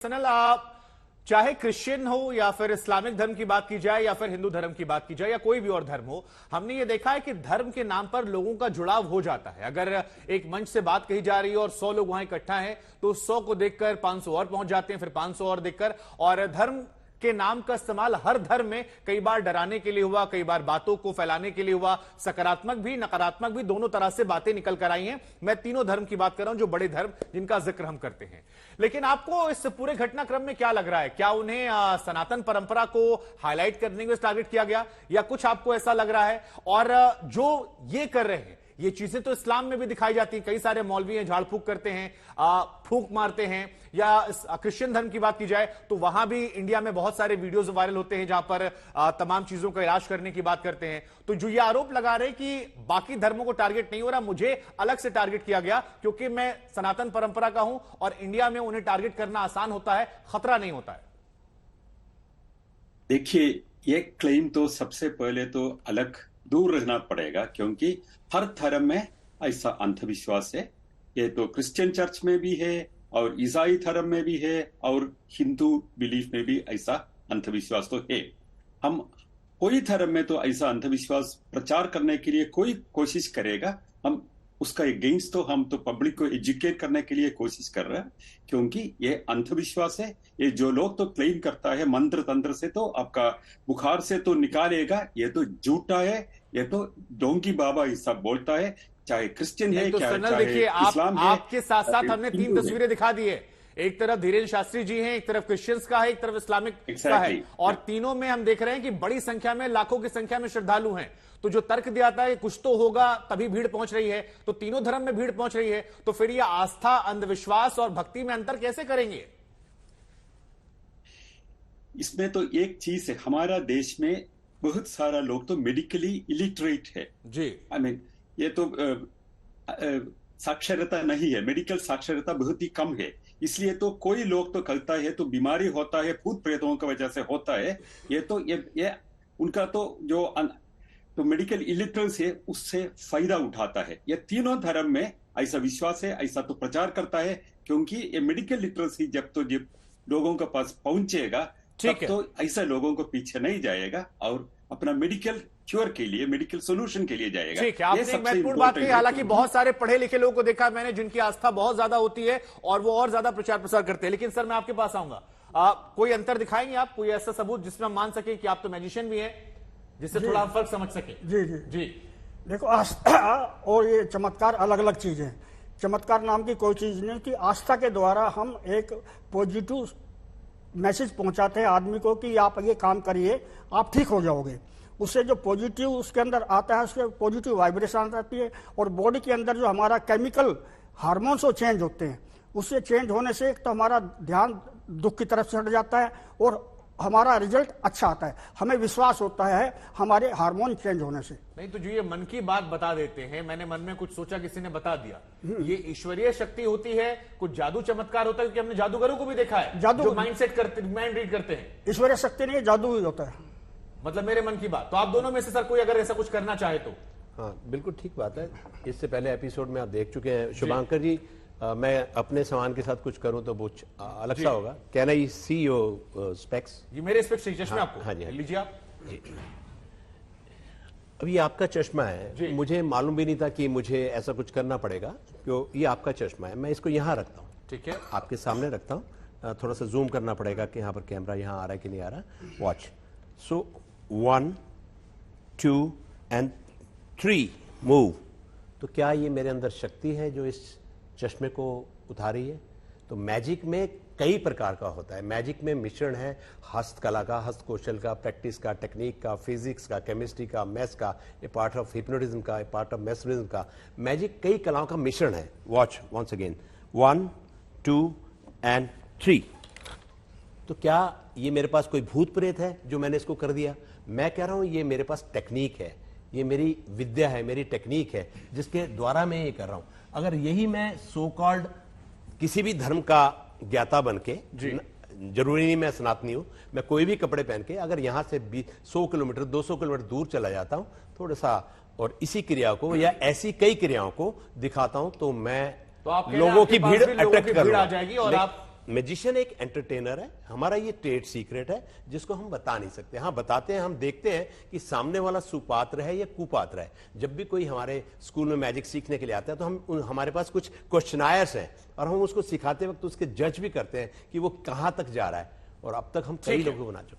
सनल, आप चाहे क्रिश्चियन हो या फिर इस्लामिक धर्म की बात की जाए या फिर हिंदू धर्म की बात की जाए या कोई भी और धर्म हो, हमने ये देखा है कि धर्म के नाम पर लोगों का जुड़ाव हो जाता है। अगर एक मंच से बात कही जा रही है और 100 लोग वहां इकट्ठा हैं तो 100 को देखकर 500 और पहुंच जाते हैं, फिर 500 और देखकर। और धर्म के नाम का इस्तेमाल हर धर्म में कई बार डराने के लिए हुआ, कई बार बातों को फैलाने के लिए हुआ। सकारात्मक भी नकारात्मक भी दोनों तरह से बातें निकल कर आई हैं। मैं तीनों धर्म की बात कर रहा हूं, जो बड़े धर्म जिनका जिक्र हम करते हैं। लेकिन आपको इस पूरे घटनाक्रम में क्या लग रहा है? क्या उन्हें सनातन परंपरा को हाईलाइट करने के लिए टारगेट किया गया या कुछ आपको ऐसा लग रहा है? और जो ये कर रहे हैं, ये चीजें तो इस्लाम में भी दिखाई जाती हैं। कई सारे मौलवी हैं, झाड़ फूक करते हैं, फूंक मारते हैं। या क्रिश्चियन धर्म की बात की जाए तो वहां भी इंडिया में बहुत सारे वीडियोस वायरल होते हैं जहां पर तमाम चीजों का इलाज करने की बात करते हैं। तो जो ये आरोप लगा रहे कि बाकी धर्मों को टारगेट नहीं हो रहा, मुझे अलग से टारगेट किया गया क्योंकि मैं सनातन परंपरा का हूं और इंडिया में उन्हें टारगेट करना आसान होता है, खतरा नहीं होता है। देखिए, ये क्लेम तो सबसे पहले तो अलग दूर रहना पड़ेगा, क्योंकि हर धर्म में ऐसा अंधविश्वास है। ये तो क्रिश्चियन चर्च में भी है और ईसाई धर्म में भी है और हिंदू बिलीफ में भी ऐसा अंधविश्वास तो है। हम कोई धर्म में तो ऐसा अंधविश्वास प्रचार करने के लिए कोई कोशिश करेगा, हम उसका अगेंस्ट तो हम तो पब्लिक को एजुकेट करने के लिए कोशिश कर रहे हैं, क्योंकि ये अंधविश्वास है। ये जो लोग तो क्लेम करता है मंत्र तंत्र से तो आपका बुखार से तो निकालेगा, ये तो झूठा है। ये तो डोंकी बाबा ये सब बोलता है, चाहे क्रिश्चियन है, तो चाहे देखिए, इस्लाम है। आपके साथ साथ हमने 3 तस्वीरें दिखा दी है। एक तरफ धीरेन्द्र शास्त्री जी हैं, एक तरफ क्रिश्चियंस का है, एक तरफ इस्लामिक का है, और तीनों में हम देख रहे हैं कि बड़ी संख्या में, लाखों की संख्या में श्रद्धालु हैं। तो जो तर्क दिया था कि कुछ तो होगा तभी भीड़ पहुंच रही है, तो तीनों धर्म में भीड़ पहुंच रही है, तो फिर ये आस्था, अंधविश्वास और भक्ति में अंतर कैसे करेंगे? इसमें तो एक चीज है, हमारा देश में बहुत सारा लोग तो मेडिकली इलिटरेट है जी। आई मीन ये तो साक्षरता नहीं है, मेडिकल साक्षरता बहुत ही कम है। इसलिए तो कोई लोग तो कहता है तो बीमारी होता है, भूत प्रेतों की वजह से होता है। ये तो ये उनका तो जो तो मेडिकल इलिटरेंसी है उससे फायदा उठाता है। ये तीनों धर्म में ऐसा विश्वास है, ऐसा तो प्रचार करता है, क्योंकि ये मेडिकल लिटरेसी जब लोगों के पास पहुंचेगा तब तो ऐसा लोगों को पीछे नहीं जाएगा और अपना मेडिकल क्योर के लिए, मेडिकल सोल्यूशन के लिए जाएगा। ठीक है, आपने एक महत्वपूर्ण बात कही। हालांकि बहुत सारे पढ़े लिखे लोगों को देखा मैंने जिनकी आस्था बहुत ज्यादा होती है और वो और ज्यादा प्रचार प्रसार करते हैं। लेकिन सर, मैं आपके पास आऊंगा, कोई अंतर दिखाएंगे आप, कोई ऐसा सबूत जिसमें हम मान सके कि आप तो मैजिशियन भी हैं, जिससे थोड़ा फर्क समझ सके? जी जी जी। देखो, आस्था और ये चमत्कार अलग अलग चीजें हैं। चमत्कार नाम की कोई चीज नहीं कि आस्था के द्वारा हम एक पॉजिटिव मैसेज पहुंचाते हैं आदमी को कि आप ये काम करिए, आप ठीक हो जाओगे। उससे जो पॉजिटिव उसके अंदर आता है, उसके पॉजिटिव वाइब्रेशन आती है और बॉडी के अंदर जो हमारा केमिकल हार्मोन्स वो चेंज होते हैं। उससे चेंज होने से एक तो हमारा ध्यान दुख की तरफ से हट जाता है और हमारा रिजल्ट अच्छा आता है। हमें विश्वास होता है हमारे हार्मोन चेंज होने से। नहीं तो जो ये मन की बात बता देते हैं, मैंने मन में कुछ सोचा, किसी ने बता दिया, ये ईश्वरीय शक्ति होती है, कुछ जादू चमत्कार होता है? क्योंकि हमने जादूगरों को भी देखा है, जादू जो माइंडसेट करते, माइंड रीड करते हैं। ईश्वरीय शक्ति नहीं, जादू ही होता है। मतलब मेरे मन की बात। तो आप दोनों में से सर कोई अगर ऐसा कुछ करना चाहे तो? हाँ, बिल्कुल ठीक बात है। इससे पहले एपिसोड में आप देख चुके हैं। शुभांकर जी, मैं अपने सामान के साथ कुछ करूं तो वो अलग सा होगा। Can I see your specs? ये मेरे स्पेक्स चश्मे आपको? हाँ जी, लीजिए आप। अभी आपका चश्मा है, मुझे मालूम भी नहीं था कि मुझे ऐसा कुछ करना पड़ेगा। क्यों? ये आपका चश्मा है, मैं इसको यहाँ रखता हूँ, ठीक है, आपके सामने रखता हूँ। थोड़ा सा जूम करना पड़ेगा कि यहाँ पर कैमरा यहाँ आ रहा है कि नहीं आ रहा। वॉच। So 1 2 and 3 move. तो क्या ये मेरे अंदर शक्ति है जो इस चश्मे को उठा रही है? तो मैजिक में कई प्रकार का होता है। मैजिक में मिश्रण है हस्तकला का, हस्तकौशल का, प्रैक्टिस का, टेक्निक का, फिजिक्स का, केमिस्ट्री का, मैथ्स का, ए पार्ट ऑफ हिप्नोटिज्म का, ए पार्ट ऑफ मैस्मरिज्म का। मैजिक कई कलाओं का मिश्रण है। Watch once again, 1 2 and 3। तो क्या ये मेरे पास कोई भूत प्रेत है जो मैंने इसको कर दिया? मैं कह रहा हूं ये मेरे पास टेक्निक है, ये मेरी विद्या है, मेरी टेक्निक है, जिसके द्वारा मैं ये कर रहा हूं। अगर यही मैं सो कॉल्ड किसी भी धर्म का ज्ञाता बन के, जरूरी नहीं मैं सनातनी हूं, मैं कोई भी कपड़े पहन के अगर यहां से 100 किलोमीटर 200 किलोमीटर दूर चला जाता हूं थोड़ा सा, और इसी क्रिया को या ऐसी कई क्रियाओं को दिखाता हूं, तो मैं तो लोगों की भीड़ अट्रैक्ट आ जाएगी और आप मैजिशियन एक एंटरटेनर है, हमारा ये ट्रेड सीक्रेट है जिसको हम बता नहीं सकते। हाँ बताते हैं, हम देखते हैं कि सामने वाला सुपात्र है या कुपात्र है। जब भी कोई हमारे स्कूल में मैजिक सीखने के लिए आता है तो हमारे पास कुछ क्वेश्चनायर्स हैं और हम उसको सिखाते वक्त उसके जज भी करते हैं कि वो कहां तक जा रहा है, और अब तक हम कई लोगों को बना चुके।